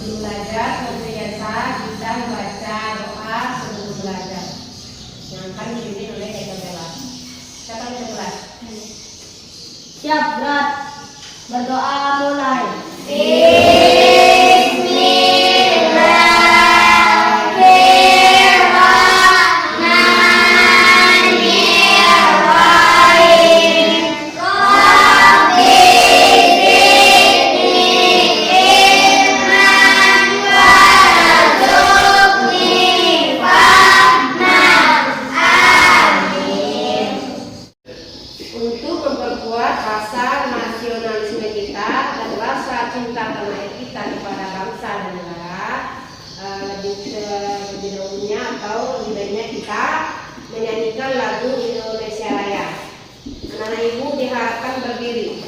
Belajar terbiasa bisa membaca doa sebelum belajar. Yang akan dipimpin oleh Eka Bella. Siapa yang mulai? Siap, berat. Berdoa mulai. Untuk memperkuat rasa nasionalisme kita dan rasa cinta tanah air kita kepada bangsa dan negara, lebih dahulunya atau lebih baiknya kita menyanyikan lagu Indonesia Raya. Anak-anak ibu diharapkan berdiri.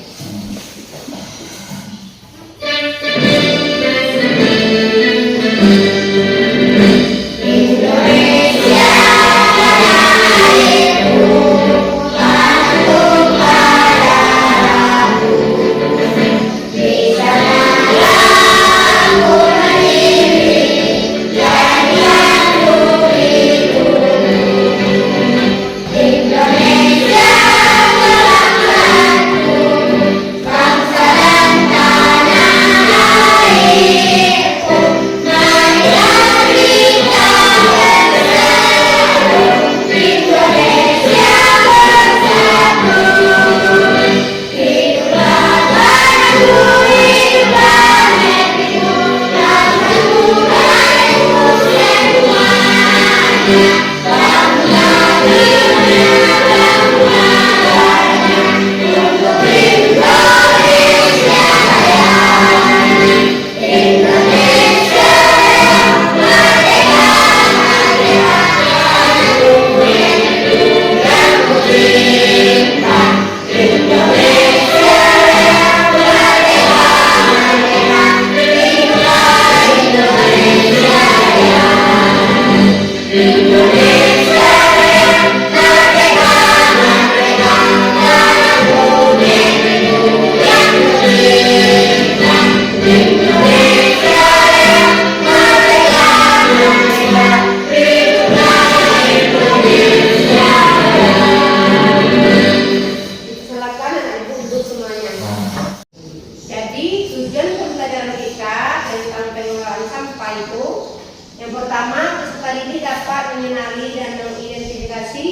Yang pertama, peserta didik dapat mengenali dan mengidentifikasi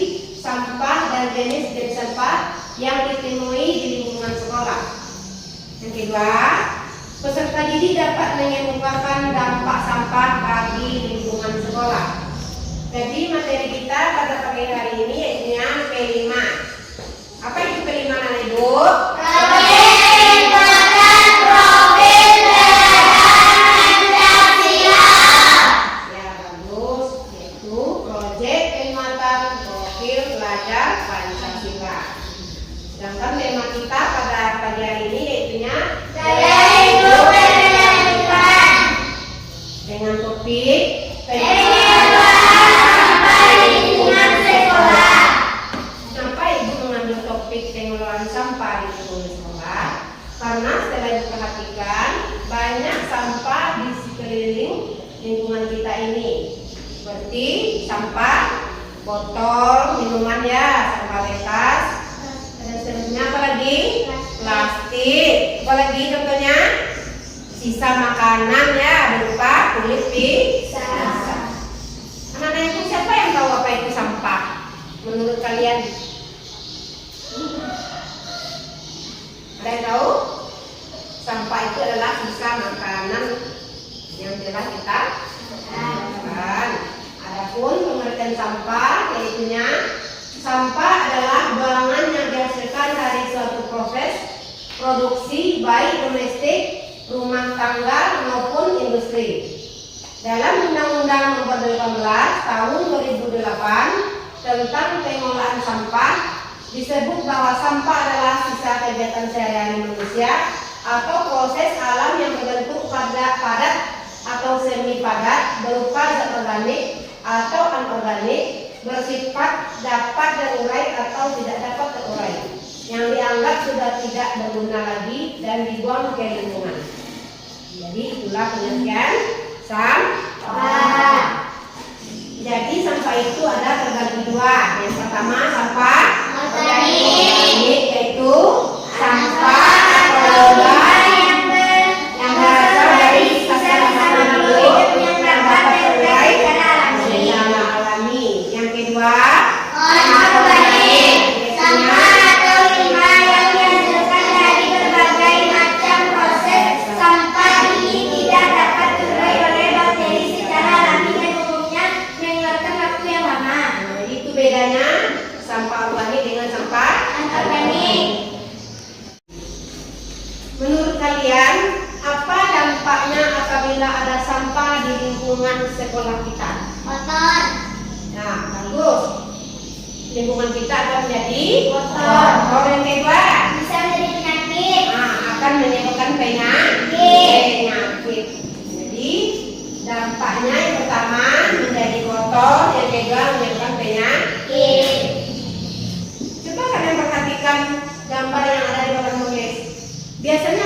sampah dan jenis sampah yang ditemui di lingkungan sekolah. Yang kedua, peserta didik dapat mengemukakan dampak sampah bagi lingkungan sekolah. Jadi materi kita pada pagi hari ini yaitu P5. Apa itu P5 anak ibu? Sedangkan tema kita pada pagi hari ini yaitu gaya hidup berkelanjutan dengan topik pengelolaan sampah di lingkungan sekolah. Kenapa ibu mengambil topik pengelolaan sampah di lingkungan sekolah? Karena setelah diperhatikan banyak sampah di sekeliling lingkungan kita ini, seperti sampah botol minuman ya, sampah bekas. Selanjutnya apa lagi? Plastik. Apa lagi contohnya? Sisa makanan ya, berupa kulit pisang. Anak-anak itu siapa yang tahu apa itu sampah? Menurut kalian? Ada yang tahu? Sampah itu adalah sisa makanan yang telah kita makan. Adapun pengertian sampah yaitunya sampah adalah buangan yang dihasilkan dari suatu proses produksi baik domestik, rumah tangga maupun industri. Dalam Undang-Undang Nomor 18 Tahun 2008 tentang pengelolaan sampah disebut bahwa sampah adalah sisa kegiatan sehari-hari manusia atau proses alam yang berbentuk padat atau semi padat berupa zat organik atau anorganik, bersifat dapat terurai atau tidak dapat terurai. yang dianggap sudah tidak berguna lagi dan dibuang ke lingkungan. Jadi itulah pengertian sampah. Jadi sampah itu ada terbagi dua. Yang pertama sampah organik, yaitu sampah atau limbah yang berasal dari sasaran hidup yang dapat terurai secara alami. Yang kedua Organik, sampah atau limbah yang dihasilkan dari berbagai macam proses. Sampah ini tidak dapat terurai oleh bakteri secara alami dan umumnya mengeluarkan waktu yang lama. Jadi itu bedanya sampah organik dengan sampah Organik. Menurut kalian, apa dampaknya apabila ada sampah di lingkungan sekolah kita? Kotor. Nah, bagus. Lingkungan kita akan menjadi Kotor. Yang kedua, Bisa menjadi penyakit. akan menyebabkan penyakit. Jadi, dampaknya yang pertama menjadi kotor, yang kedua menyebabkan penyakit. Coba kalian perhatikan gambar yang ada di papan tulis. Biasanya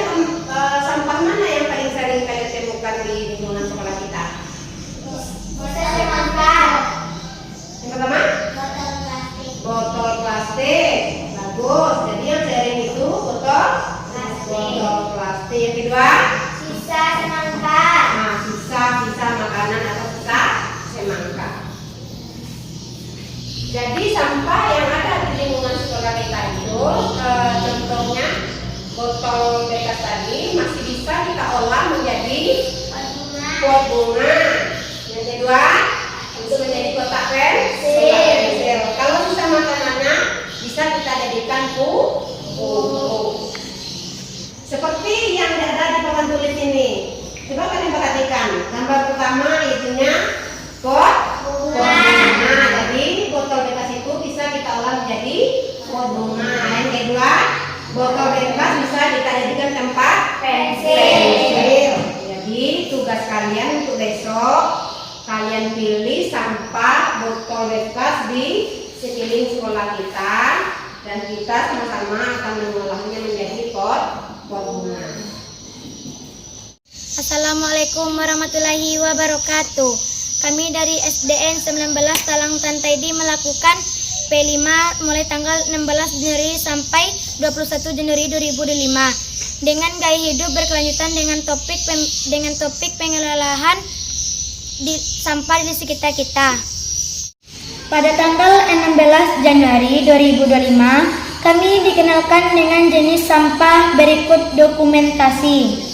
sampah mana yang paling sering kalian temukan di lingkungan sekolah kita? Proses sampah. Yang pertama, Botol plastik. botol plastik. Bagus. Jadi yang sering itu botol plastik. Yang kedua, Sisa semangka. sisa makanan atau sisa semangka. Jadi sampah yang ada di lingkungan sekolah kita itu, contohnya botol bekas tadi masih bisa kita olah menjadi pot bunga. Yang kedua, untuk menjadi kotak pensil. Kalau sisa makanannya bisa kita jadikan pupuk. Seperti yang ada di papan tulis ini. Coba kalian perhatikan. Gambar pertama itunya pot bunga. Jadi botol bekas itu bisa kita olah menjadi pot bunga. Yang kedua, botol bekas bisa kita jadikan tempat pensil. Jadi tugas kalian untuk besok, kalian pilih sampah botol bekas di sekeliling sekolah kita dan kita sama-sama akan mengolahnya menjadi pot bunga. Assalamualaikum warahmatullahi wabarakatuh. Kami dari SDN 19 Talang Tantaidi melakukan P5 mulai tanggal 16 Januari sampai 21 Januari 2005 dengan gaya hidup berkelanjutan dengan topik pengelolaan di sampah di sekitar kita. Pada tanggal 16 Januari 2025 kami dikenalkan dengan jenis sampah berikut dokumentasi.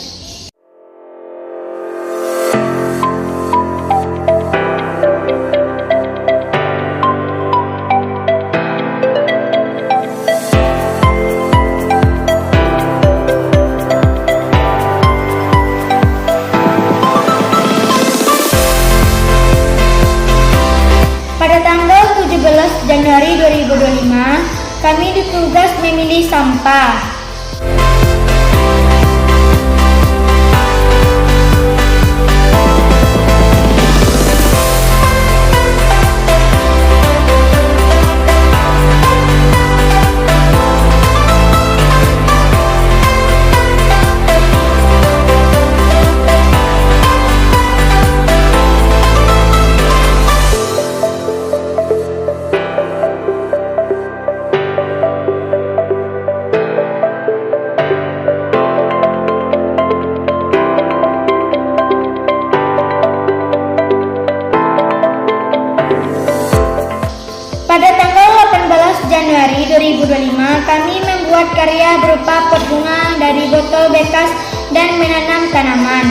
Pada tanggal 17 Januari 2025, kami ditugas memilih sampah. Pada tanggal 18 Januari 2025, kami membuat karya berupa pot bunga dari botol bekas dan menanam tanaman.